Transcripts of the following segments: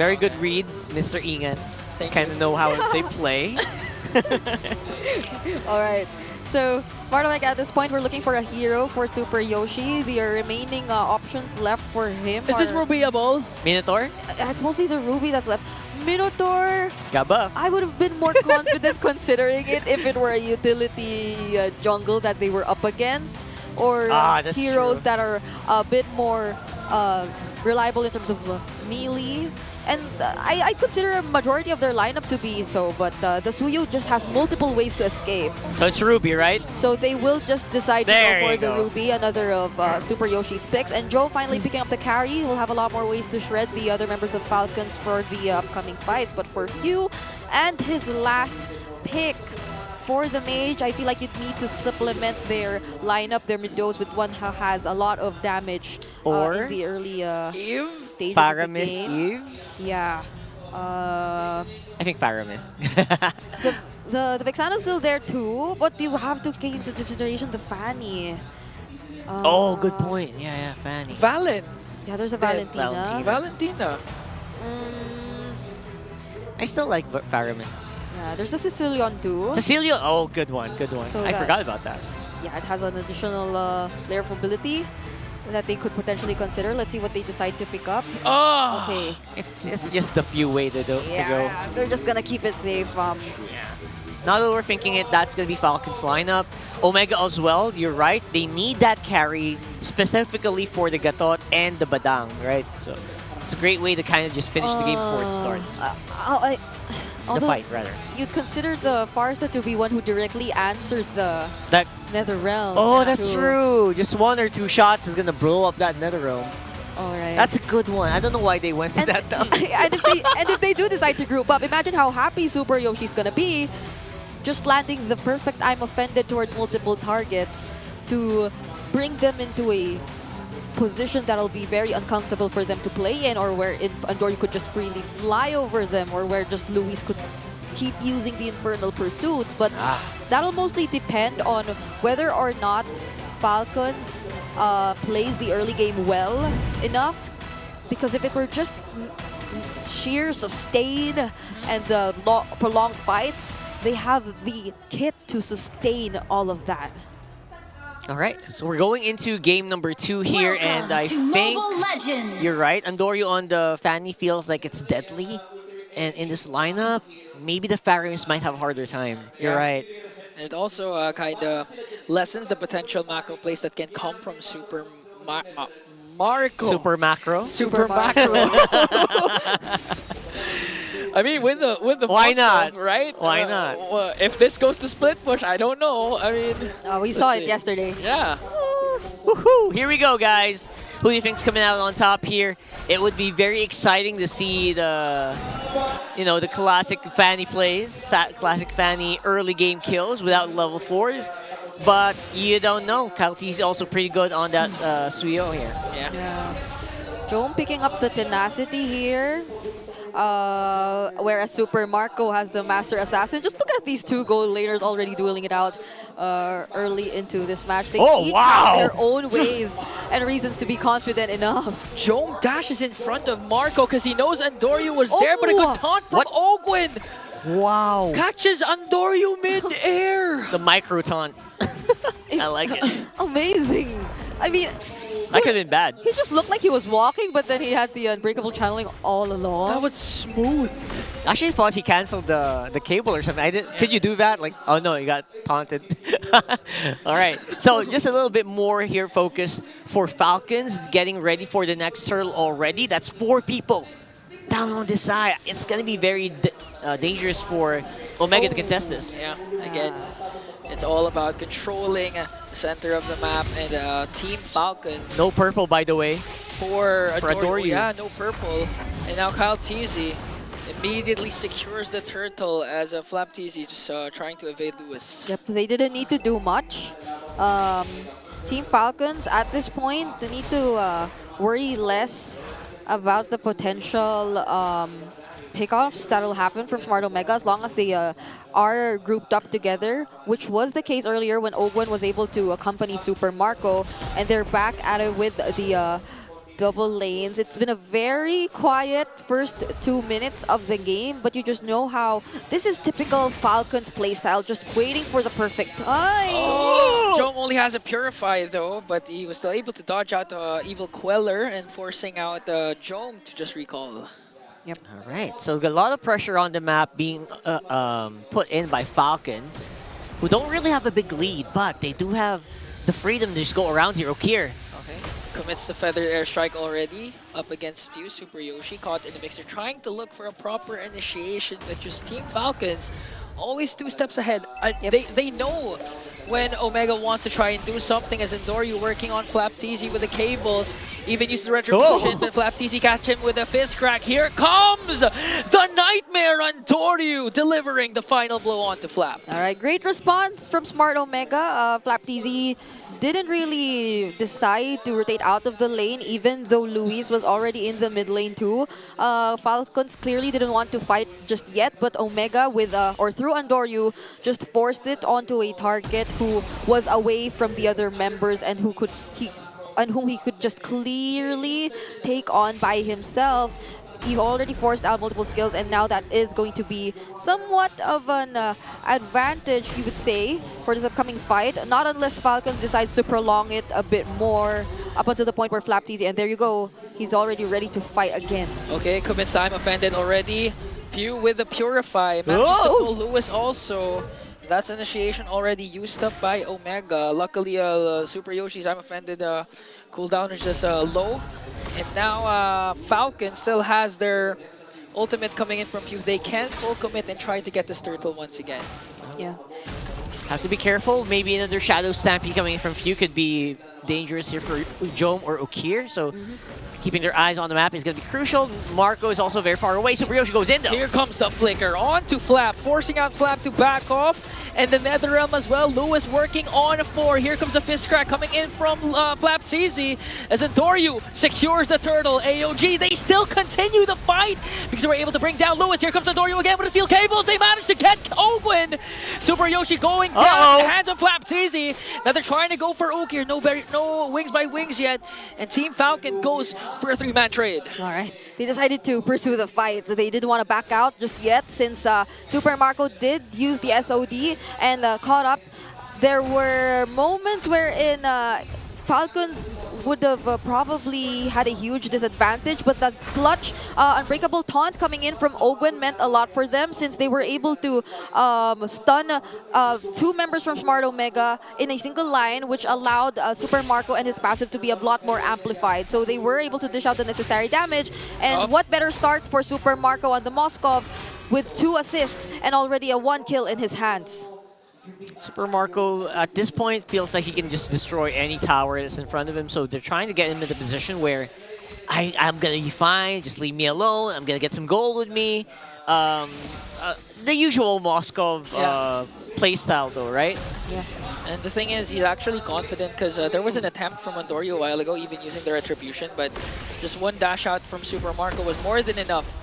Very good read, Mr. Ingan. Kind of know how they play. All right. So, Smartolike, at this point, we're looking for a hero for Super Yoshi. The remaining options left for him Is this Ruby a ball? Minotaur? It's mostly the Ruby that's left. Minotaur, Got buff. I would have been more confident considering it if it were a utility jungle that they were up against, or That's heroes true. that are a bit more reliable in terms of melee. And I consider a majority of their lineup to be so, but the Suyo just has multiple ways to escape. So it's Ruby, right? So they will just decide to There go for you the go. Ruby, another of Super Yoshi's picks. And Joe finally picking up the carry. Will have a lot more ways to shred the other members of Falcons for the upcoming fights. But for Few, and his last pick for the Mage, I feel like you'd need to supplement their lineup, their mid-dose, with one who has a lot of damage Or in the early Eve? stages of the Faramis game. Eve? Yeah. I think Faramis. The Vexana's still there too, but you have to take into consideration the Fanny. Oh, good point. Yeah, Fanny. Valen. Yeah, there's a Valentina. Valentina. Valentina. Mm, I still like Faramis. yeah, there's a Sicilian too. Cecilia, oh, good one. So I that- forgot about that. Yeah, it has an additional layer of ability that they could potentially consider. Let's see what they decide to pick up. Oh! Okay. It's just the few way to go. Yeah, they're just gonna keep it safe. Yeah. Now that we're thinking it, that's going to be Falcons lineup. Omega as well, you're right. They need that carry specifically for the Gatot and the Badang, right? So it's a great way to kind of just finish the game before it starts. The The fight, rather. You'd consider the Farsa to be one who directly answers the That. Nether Realm. Oh, that's too. true. Just one or two shots is going to blow up that Nether Realm. All right. That's a good one. I don't know why they went with that though. and if they do decide to group up, imagine how happy Super Yoshi's gonna be just landing the perfect I'm offended towards multiple targets to bring them into a position that'll be very uncomfortable for them to play in, or where Andor could just freely fly over them, or where just Luis could keep using the Infernal Pursuits. But that'll mostly depend on whether or not Falcons plays the early game well enough. Because if it were just sheer sustain and prolonged fights, they have the kit to sustain all of that. All right, so we're going into game number 2 here, and I think you're right. Andorio on the Fanny feels like it's deadly, and in this lineup, maybe the Faramis might have a harder time. You're right. And it also kind of lessens the potential macro plays that can come from Super Marco. Super macro. Super macro. I mean, with the Why buff not? stuff, right? Why not? Well, if this goes to split push, I don't know. I mean, We saw let's it see. yesterday. Yeah. Woohoo! Here we go, guys. Who do you think's coming out on top here? It would be very exciting to see the, the classic Fanny plays, classic Fanny early game kills without level 4s. But you don't know. Kyle T's also pretty good on that Suyo here. Yeah. Joan picking up the tenacity here. Whereas Super Marco has the Master Assassin. Just look at these two gold laners already dueling it out early into this match. They each have their own ways and reasons to be confident enough. Joan dashes in front of Marco because he knows Andorio was there, but a good taunt from Ogwin Wow. catches Andorio mid-air. The micro taunt. I like it. Amazing. I mean, That could have been bad. he just looked like he was walking, but then he had the unbreakable channeling all along. That was smooth. Actually, I thought he canceled the cable or something. I didn't. Could you do that? Like, oh no, you got taunted. All right. So just a little bit more here, focus for Falcons, getting ready for the next turtle already. That's 4 people down on this side. It's gonna be very dangerous for Omega to contest this. Yeah, again, it's all about controlling the center of the map, and Team Falcons No purple, by the way. for Adoryu. Yeah, no purple. And now Kyle Teasy immediately secures the turtle as Flap Teasy just trying to evade Lewis. Yep, they didn't need to do much. Team Falcons, at this point, they need to worry less about the potential pickoffs that'll happen from Smart Omega as long as they are grouped up together, which was the case earlier when Ogwen was able to accompany Super Marco, and they're back at it with the double lanes. It's been a very quiet first 2 minutes of the game, but you just know how this is typical Falcons playstyle, just waiting for the perfect time. Oh! Jome only has a Purify though, but he was still able to dodge out Evil Queller and forcing out Jome to just recall. Yep. All right, so a lot of pressure on the map being put in by Falcons, who don't really have a big lead, but they do have the freedom to just go around here. Okir. Okay, commits the Feather Airstrike already up against Fuse. Super Yoshi caught in the mix. They're trying to look for a proper initiation, but just Team Falcons always 2 steps ahead. They know when Omega wants to try and do something, as Endoryu working on flapTZ with the cables, even used the retribution, but flapTZ catch him with a fist crack. Here comes the Nightmare Endoryu, delivering the final blow onto Flap. All right, great response from Smart Omega. flapTZ didn't really decide to rotate out of the lane, even though Luis was already in the mid lane too. Falcons clearly didn't want to fight just yet, but Omega with or through Endoryu just forced it onto a target who was away from the other members and whom he could just clearly take on by himself. He already forced out multiple skills, and now that is going to be somewhat of an advantage, you would say, for this upcoming fight. Not unless Falcons decides to prolong it a bit more up until the point where flapTZ, and there you go, he's already ready to fight again. Okay, commits time offended already. Few with the Purify. Manages to pull Lewis also. That's initiation already used up by Omega. Luckily, Super Yoshi's I'm offended cooldown is just low. And now Falcon still has their ultimate coming in from Pew. They can full commit and try to get this turtle once again. Yeah. Have to be careful. Maybe another Shadow Stampede coming in from Few could be dangerous here for Jome or Okir. So keeping their eyes on the map is going to be crucial. Marco is also very far away. Super Yoshi goes in though. Here comes the flicker onto Flap, forcing out Flap to back off. And the NetherRealm as well. Lewis working on 4. Here comes a fist crack coming in from flapTZ as Endoryu secures the turtle. AOG, they still continue the fight because they were able to bring down Lewis. Here comes Endoryu again with the steel cables. They managed to get open. Super Yoshi going down in the hands of flapTZ. Now they're trying to go for Okir. No wings by wings yet. And Team Falcon goes for a 3-man trade. All right. They decided to pursue the fight. They didn't want to back out just yet since Super Marco did use the SOD and caught up. There were moments wherein Falcons would have probably had a huge disadvantage, but that clutch unbreakable taunt coming in from Ogwen meant a lot for them since they were able to stun 2 members from Smart Omega in a single line, which allowed Super Marco and his passive to be a lot more amplified. So they were able to dish out the necessary damage, and what better start for Super Marco on the Moskov with 2 assists and already a 1 kill in his hands. Super Marco, at this point, feels like he can just destroy any tower that's in front of him. So they're trying to get him into a position where I'm going to be fine. Just leave me alone. I'm going to get some gold with me. The usual Moskov playstyle, though, right? Yeah. And the thing is, he's actually confident because there was an attempt from Endoryu a while ago, even using the retribution. But just 1 dash out from Super Marco was more than enough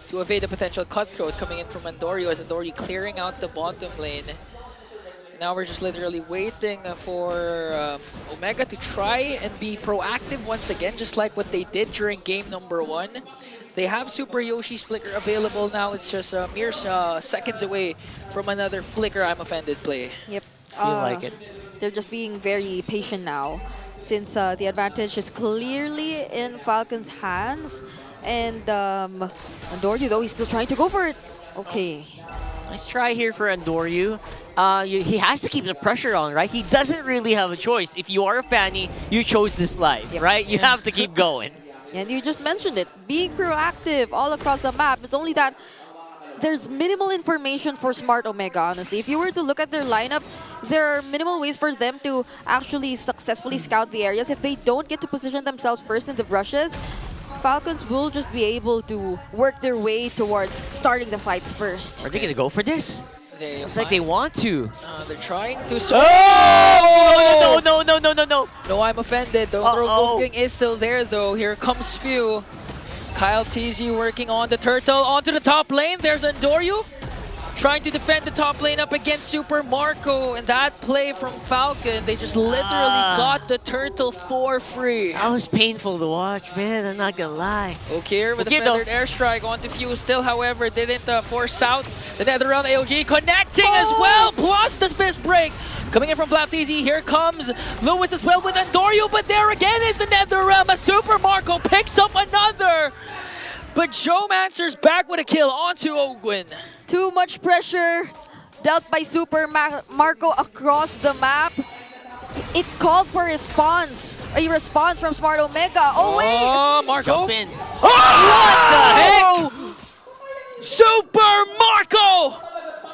to evade a potential cutthroat coming in from Endoryu, as Endoryu clearing out the bottom lane. Now we're just literally waiting for Omega to try and be proactive once again, just like what they did during game number 1. They have Super Yoshi's Flicker available now. It's just mere seconds away from another Flicker I'm offended play. Yep. Feel like it. They're just being very patient now since the advantage is clearly in Falcon's hands. And Endoryu, though, he's still trying to go for it. Okay. Nice try here for Endoryu. He has to keep the pressure on, right? He doesn't really have a choice. If you are a Fanny, you chose this life, right? You have to keep going. And you just mentioned it, being proactive all across the map. It's only that there's minimal information for Smart Omega, honestly. If you were to look at their lineup, there are minimal ways for them to actually successfully scout the areas. If they don't get to position themselves first in the brushes, Falcons will just be able to work their way towards starting the fights first. Are they going to go for this? It's like they want to. They're trying to... Oh! No. No, I'm offended. The overall Wolfgang is still there, though. Here comes Few. Kyle TZ working on the turtle onto the top lane. There's Endoryu. trying to defend the top lane up against Super Marco, and that play from Falcon, they just literally got the turtle for free. That was painful to watch, man. I'm not gonna lie. Okay, with Okay, the feathered airstrike onto Fuse, still, however, didn't force out the NetherRealm. AOG connecting as well, plus the Spiss break. Coming in from Flapteasy, here comes Lewis as well with Andorio, but there again is the NetherRealm as Super Marco picks up another. But Joemancer's back with a kill onto Ogwin. Too much pressure dealt by Super Marco across the map. It calls for response. A response from Smart Omega. Oh, wait! Oh, Marco. Jump in. Oh! What the heck? Super Marco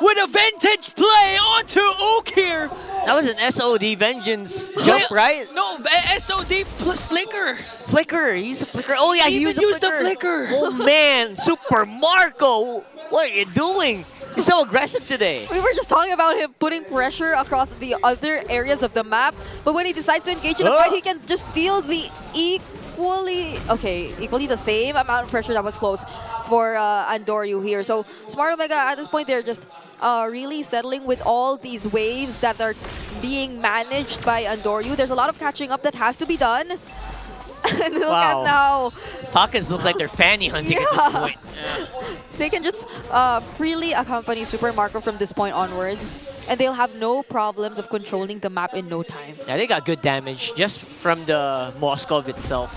with a vintage play onto Ook here. That was an SOD Vengeance jump, right? No, SOD plus Flicker. Flicker. He used the Flicker. Oh, yeah, he used the the Flicker. Oh, man. Super Marco. What are you doing? He's so aggressive today. We were just talking about him putting pressure across the other areas of the map, but when he decides to engage in a fight, he can just deal the equally the same amount of pressure that was close for Andoryu here. So Smart Omega at this point, they're just really settling with all these waves that are being managed by Andoryu. There's a lot of catching up that has to be done. And look at now. Falcons look like they're fanny hunting at this point. They can just freely accompany Super Marco from this point onwards, and they'll have no problems of controlling the map in no time. Yeah, they got good damage just from the Moskov itself.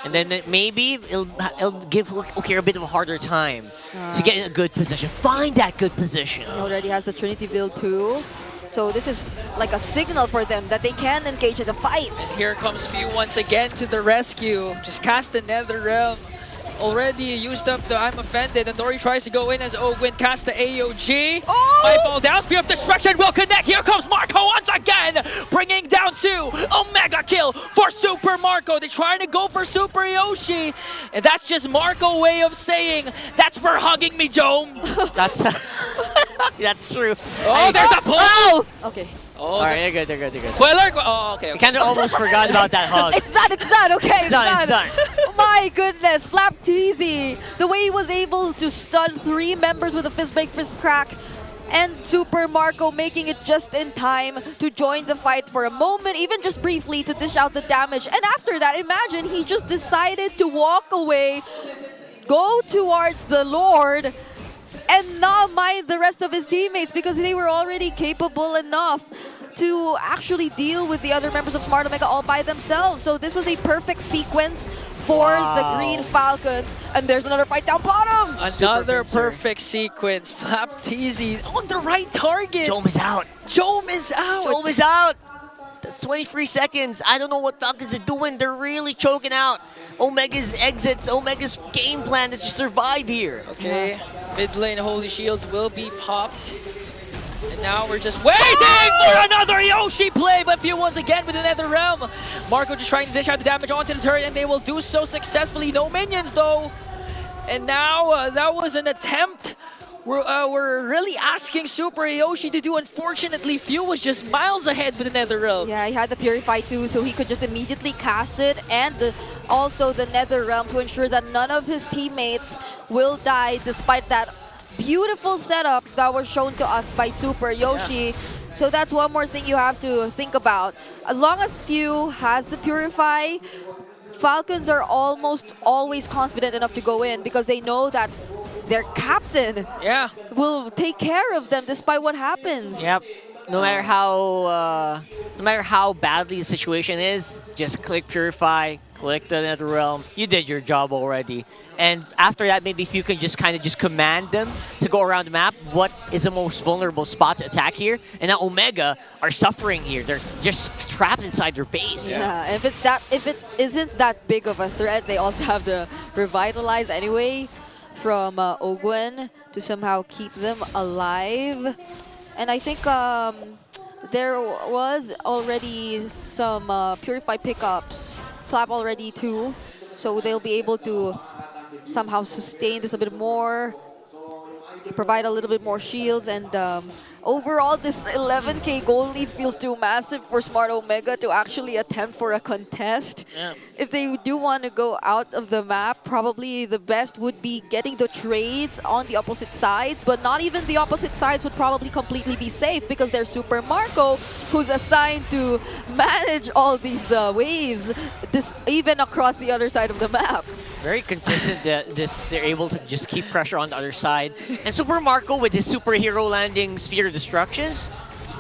And then maybe it'll give Okir a bit of a harder time to get in a good position. Find that good position. He already has the Trinity build too. So this is like a signal for them that they can engage in the fights. Here comes Few once again to the rescue. Just cast the NetherRealm. Already used up the I'm Offended, and Dory tries to go in as Ogwin cast the AOG. Might fall down, Spear of Destruction will connect. Here comes Marco once again, bringing down 2. Omega kill for Super Marco. They're trying to go for Super Yoshi, and that's just Marco way of saying, that's for hugging me, Jome. That's true. Oh, there's a pull! Okay. Oh, all right, they're good. Queller, oh, okay. I kind of almost forgot about that hug. It's done, okay, it's done. My goodness, Flapteasy. The way he was able to stun 3 members with a fist break, fist crack, and Super Marco making it just in time to join the fight for a moment, even just briefly to dish out the damage. And after that, imagine he just decided to walk away, go towards the Lord, and not mind the rest of his teammates because they were already capable enough to actually deal with the other members of Smart Omega all by themselves. So this was a perfect sequence for the Green Falcons. And there's another fight down bottom. Another perfect sequence. Flapteasy on the right target. Jome is out. Jome is out. Jome is out. That's 23 seconds. I don't know what Falcons are doing. They're really choking out Omega's exits, Omega's game plan is to survive here. Okay, mid lane Holy Shields will be popped. And now we're just waiting for another Yoshi play, but Few once again with the NetherRealm. Marco just trying to dish out the damage onto the turret, and they will do so successfully. No minions though. And now that was an attempt. We're really asking Super Yoshi to do. Unfortunately, Few was just miles ahead with the NetherRealm. Yeah, he had the Purify too, so he could just immediately cast it, and also the NetherRealm to ensure that none of his teammates will die despite that beautiful setup that was shown to us by Super Yoshi. Yeah. So that's one more thing you have to think about. As long as Few has the Purify, Falcons are almost always confident enough to go in because they know that their captain will take care of them despite what happens. Yep. No matter how badly the situation is, just click Purify, click the NetherRealm. You did your job already. And after that, maybe if you can just kind of just command them to go around the map, what is the most vulnerable spot to attack here? And now Omega are suffering here. They're just trapped inside their base. Yeah, and if it isn't that big of a threat, they also have the Revitalize anyway from Ogwin to somehow keep them alive. And I think there was already some Purify pickups, Flap already too, so they'll be able to somehow sustain this a bit more. provide a little bit more shields, and overall this 11k gold lead feels too massive for Smart Omega to actually attempt for a contest. Yeah. If they do want to go out of the map, probably the best would be getting the trades on the opposite sides, but not even the opposite sides would probably completely be safe because there's Super Marco, who's assigned to manage all these waves, even across the other side of the map. Very consistent that they're able to just keep pressure on the other side. And Super Marco with his superhero landing sphere destructions,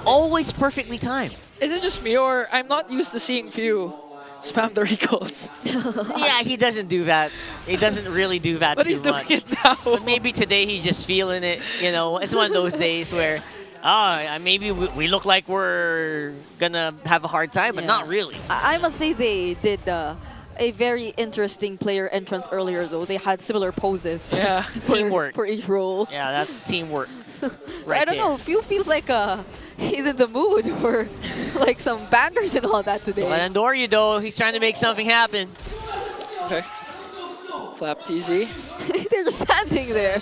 always perfectly timed. Is it just me, or I'm not used to seeing few spam the recalls? Yeah, he doesn't do that. He doesn't really do that But too he's doing much. it now. But maybe today he's just feeling it. You know, it's one of those days where, maybe we look like we're gonna have a hard time, but Yeah. not really. I must say they did a very interesting player entrance earlier, though. They had similar poses. Yeah. Teamwork. For each role. Yeah, that's teamwork. So Right I don't there. know, Few feels like he's in the mood for like some banners and all that today. But Andoria, though, he's trying to make something happen. Okay. Flap TZ. They're just standing there.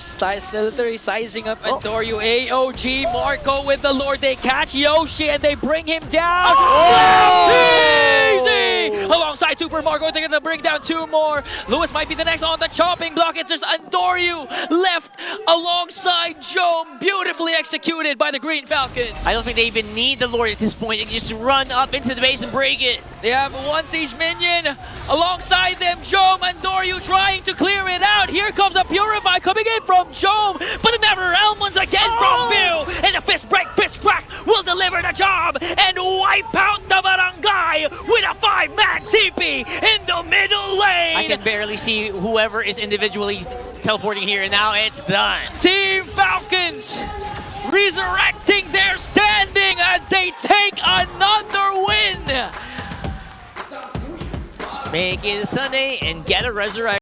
Literally sizing up Oh. Andorio. AOG, Marco with the Lord. They catch Yoshi and they bring him down. Easy! Alongside Super Marco, they're gonna bring down two more. Lewis might be the next on the chopping block. It's just Andorio left alongside Jome. Beautifully executed by the Green Falcons. I don't think they even need the Lord at this point. They can just run up into the base and break it. They have one siege minion alongside them. Jome and Doryu trying to clear it out. Here comes a Purify coming in from Jome, but the Never Realm once again from Phil. And the fist break, fist crack will deliver the job and wipe out the barangay with a 5-man TP in the middle lane. I can barely see whoever is individually teleporting here, and now it's done. Team Falcons resurrecting their standing as they take another win. Make it a Sunday and get a resurrection.